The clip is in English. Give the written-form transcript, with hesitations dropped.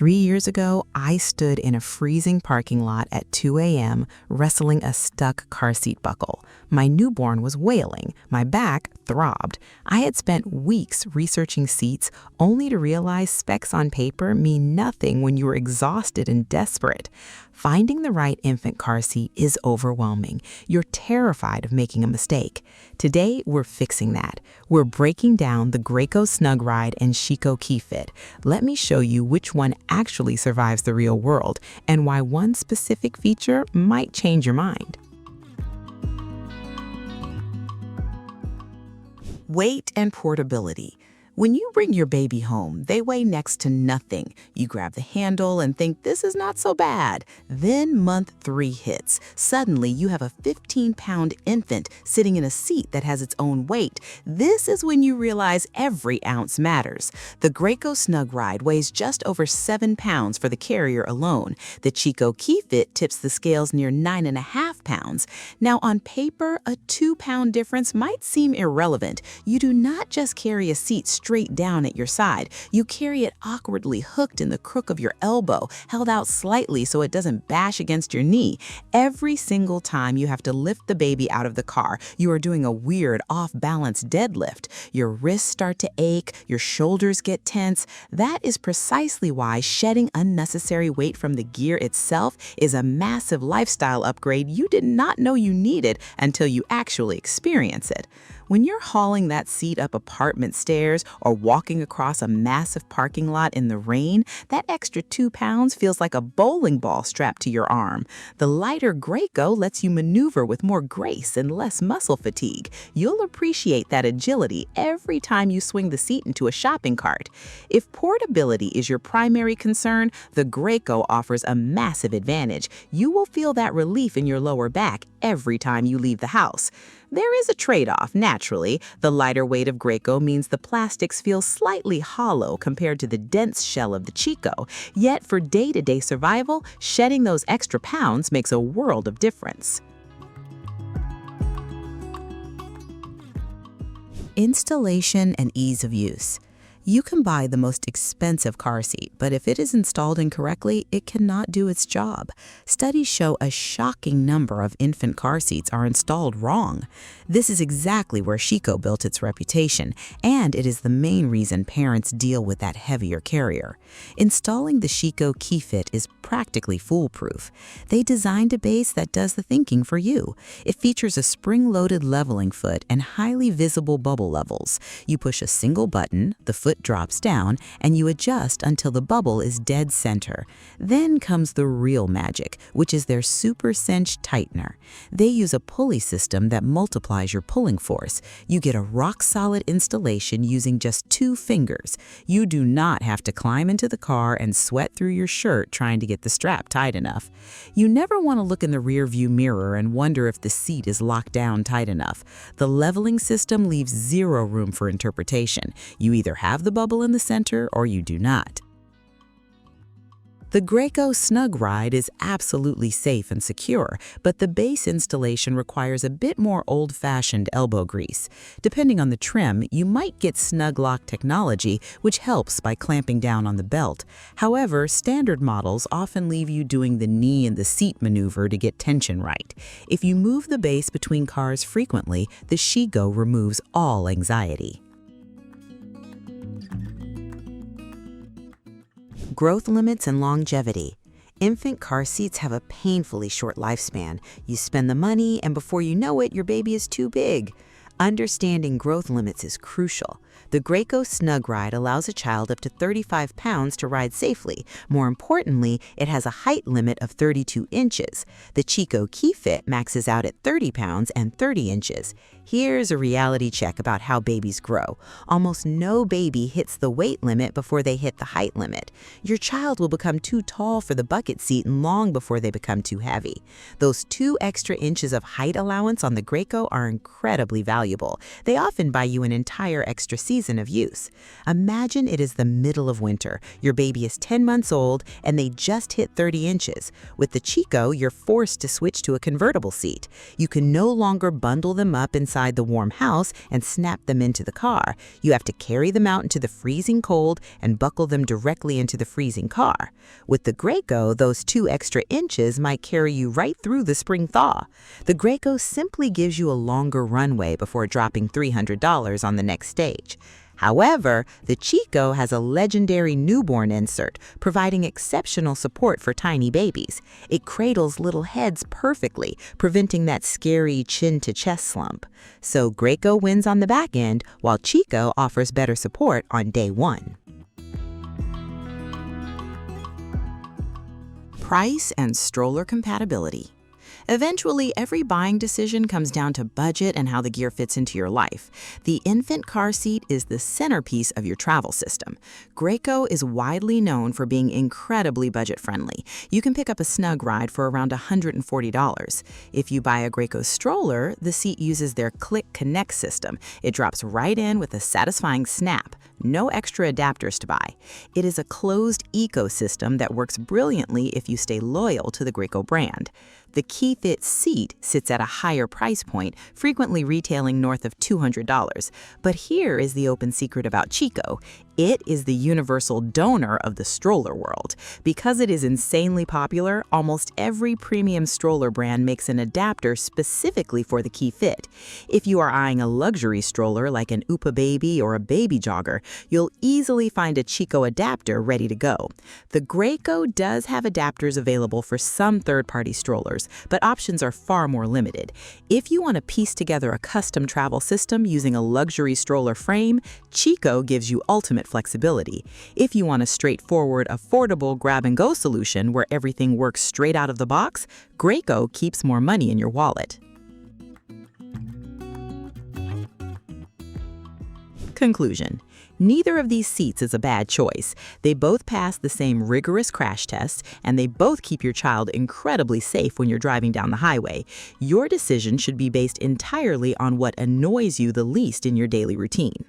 3 years ago, I stood in a freezing parking lot at 2 a.m. wrestling a stuck car seat buckle. My newborn was wailing. My back throbbed. I had spent weeks researching seats only to realize specs on paper mean nothing when you are exhausted and desperate. Finding the right infant car seat is overwhelming. You're terrified of making a mistake. Today, we're fixing that. We're breaking down the Graco Snug Ride and Chicco Key Fit. Let me show you which one actually survives the real world and why one specific feature might change your mind. Weight and portability. When you bring your baby home, they weigh next to nothing. You grab the handle and think this is not so bad. Then month 3 hits. Suddenly, you have a 15-pound infant sitting in a seat that has its own weight. This is when you realize every ounce matters. The Graco Snug Ride weighs just over 7 pounds for the carrier alone. The Chicco Key Fit tips the scales near 9.5 pounds. Now, on paper, a 2-pound difference might seem irrelevant. You do not just carry a seat straight down at your side. You carry it awkwardly hooked in the crook of your elbow, held out slightly so it doesn't bash against your knee. Every single time you have to lift the baby out of the car, you are doing a weird off-balance deadlift. Your wrists start to ache, your shoulders get tense. That is precisely why shedding unnecessary weight from the gear itself is a massive lifestyle upgrade you did not know you needed until you actually experience it. When you're hauling that seat up apartment stairs or walking across a massive parking lot in the rain, that extra 2 pounds feels like a bowling ball strapped to your arm. The lighter Graco lets you maneuver with more grace and less muscle fatigue. You'll appreciate that agility every time you swing the seat into a shopping cart. If portability is your primary concern, the Graco offers a massive advantage. You will feel that relief in your lower back every time you leave the house. There is a trade-off, naturally. The lighter weight of Graco means the plastics feel slightly hollow compared to the dense shell of the Chicco. Yet for day-to-day survival, shedding those extra pounds makes a world of difference. Installation and ease of use. You can buy the most expensive car seat, but if it is installed incorrectly, it cannot do its job. Studies show a shocking number of infant car seats are installed wrong. This is exactly where Chicco built its reputation, and it is the main reason parents deal with that heavier carrier. Installing the Chicco Key Fit is practically foolproof. They designed a base that does the thinking for you. It features a spring-loaded leveling foot and highly visible bubble levels. You push a single button, the foot drops down, and you adjust until the bubble is dead center. Then comes the real magic, which is their Super Cinch tightener. They use a pulley system that multiplies your pulling force. You get a rock-solid installation using just 2 fingers. You do not have to climb into the car and sweat through your shirt trying to get the strap tight enough. You never want to look in the rear-view mirror and wonder if the seat is locked down tight enough. The leveling system leaves zero room for interpretation. You either have the bubble in the center or you do not. The Graco Snug Ride is absolutely safe and secure, but the base installation requires a bit more old-fashioned elbow grease. Depending on the trim, you might get snug lock technology, which helps by clamping down on the belt. However, standard models often leave you doing the knee in the seat maneuver to get tension right. If you move the base between cars frequently, the Chicco removes all anxiety. Growth limits and longevity. Infant car seats have a painfully short lifespan. You spend the money, and before you know it, your baby is too big. Understanding growth limits is crucial. The Graco Snug Ride allows a child up to 35 pounds to ride safely. More importantly, it has a height limit of 32 inches. The Chicco Key Fit maxes out at 30 pounds and 30 inches. Here's a reality check about how babies grow. Almost no baby hits the weight limit before they hit the height limit. Your child will become too tall for the bucket seat long before they become too heavy. Those 2 extra inches of height allowance on the Graco are incredibly valuable. They often buy you an entire extra season of use. Imagine it is the middle of winter. Your baby is 10 months old and they just hit 30 inches. With the Chicco, you're forced to switch to a convertible seat. You can no longer bundle them up inside the warm house and snap them into the car. You have to carry them out into the freezing cold and buckle them directly into the freezing car. With the Graco, those 2 extra inches might carry you right through the spring thaw. The Graco simply gives you a longer runway before dropping $300 on the next stage. However, the Chicco has a legendary newborn insert, providing exceptional support for tiny babies. It cradles little heads perfectly, preventing that scary chin-to-chest slump. So Graco wins on the back end, while Chicco offers better support on day 1. Price and stroller compatibility. Eventually, every buying decision comes down to budget and how the gear fits into your life. The infant car seat is the centerpiece of your travel system. Graco is widely known for being incredibly budget-friendly. You can pick up a snug ride for around $140. If you buy a Graco stroller, the seat uses their Click Connect system. It drops right in with a satisfying snap. No extra adapters to buy. It is a closed ecosystem that works brilliantly if you stay loyal to the Graco brand. The KeyFit seat sits at a higher price point, frequently retailing north of $200. But here is the open secret about Chicco. It is the universal donor of the stroller world. Because it is insanely popular, almost every premium stroller brand makes an adapter specifically for the KeyFit. If you are eyeing a luxury stroller like an Upa Baby or a Baby Jogger, you'll easily find a Chicco adapter ready to go. The Graco does have adapters available for some third-party strollers, but options are far more limited. If you want to piece together a custom travel system using a luxury stroller frame, Chicco gives you ultimate flexibility. If you want a straightforward, affordable grab-and-go solution where everything works straight out of the box, Graco keeps more money in your wallet. Conclusion. Neither of these seats is a bad choice. They both pass the same rigorous crash tests, and they both keep your child incredibly safe when you're driving down the highway. Your decision should be based entirely on what annoys you the least in your daily routine.